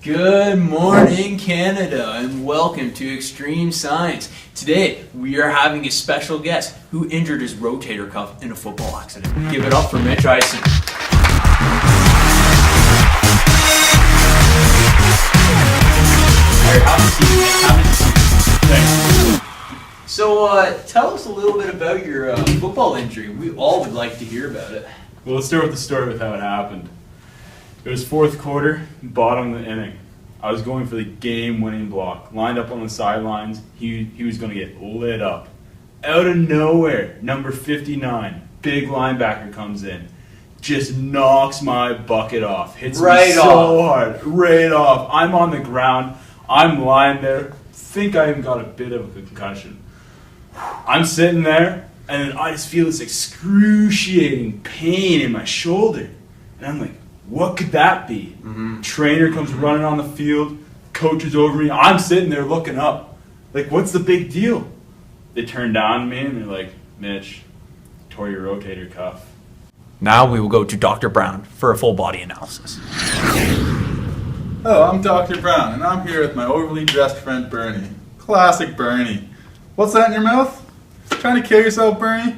Good morning, Canada, and welcome to Extreme Science. Today, we are having a special guest who injured his rotator cuff in a football accident. Give it up for Mitch Ison. So, tell us a little bit about your football injury. We all would like to hear about it. Well, let's start with the story with how it happened. It was fourth quarter, bottom of the inning. I was going for the game-winning block, lined up on the sidelines. He was going to get lit up. Out of nowhere, number 59, big linebacker comes in, just knocks my bucket off, hits me so hard, right off. I'm on the ground. I'm lying there. Think I even got a bit of a concussion. I'm sitting there, and then I just feel this excruciating pain in my shoulder. And I'm like, what could that be? Trainer comes running on the field, coach is over me. I'm sitting there looking up. Like, what's the big deal? They turn down to me, and they're like, Mitch, tore your rotator cuff. Now we will go to Dr. Brown for a full body analysis. Hello, I'm Dr. Brown, and I'm here with my overly dressed friend Bernie. Classic Bernie. What's that in your mouth? Trying to kill yourself, Bernie?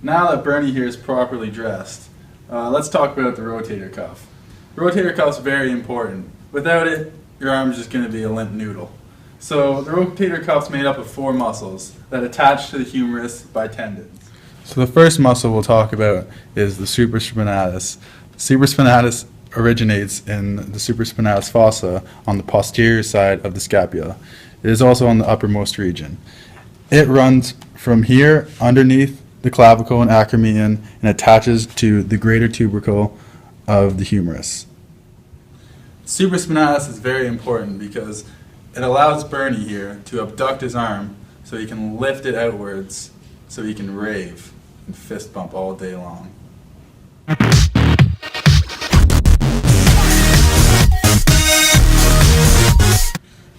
Now that Bernie here is properly dressed, let's talk about the rotator cuff. The rotator cuff is very important. Without it, your arm is just going to be a limp noodle. So the rotator cuff is made up of 4 muscles that attach to the humerus by tendons. So the first muscle we'll talk about is the supraspinatus. The supraspinatus originates in the supraspinatus fossa on the posterior side of the scapula. It is also on the uppermost region. It runs from here underneath the clavicle and acromion and attaches to the greater tubercle of the humerus. Supraspinatus is very important because it allows Bernie here to abduct his arm so he can lift it outwards so he can rave and fist bump all day long.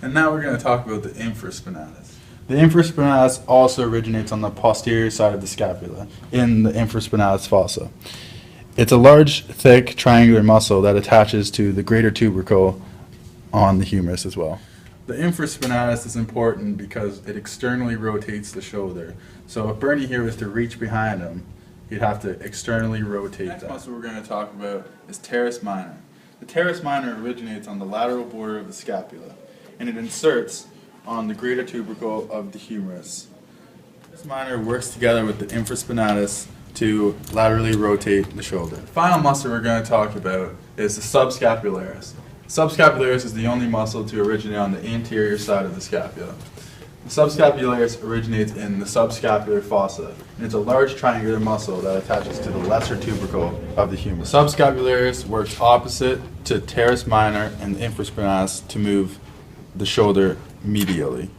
And now we're going to talk about the infraspinatus. The infraspinatus also originates on the posterior side of the scapula, in the infraspinatus fossa. It's a large, thick, triangular muscle that attaches to the greater tubercle on the humerus as well. The infraspinatus is important because it externally rotates the shoulder. So if Bernie here was to reach behind him, he'd have to externally rotate that. The next muscle we're going to talk about is teres minor. The teres minor originates on the lateral border of the scapula, and it inserts on the greater tubercle of the humerus. Teres minor works together with the infraspinatus to laterally rotate the shoulder. The final muscle we're going to talk about is the subscapularis. Subscapularis is the only muscle to originate on the anterior side of the scapula. The subscapularis originates in the subscapular fossa, and it's a large triangular muscle that attaches to the lesser tubercle of the humerus. The subscapularis works opposite to teres minor and the infraspinatus to move the shoulder medially.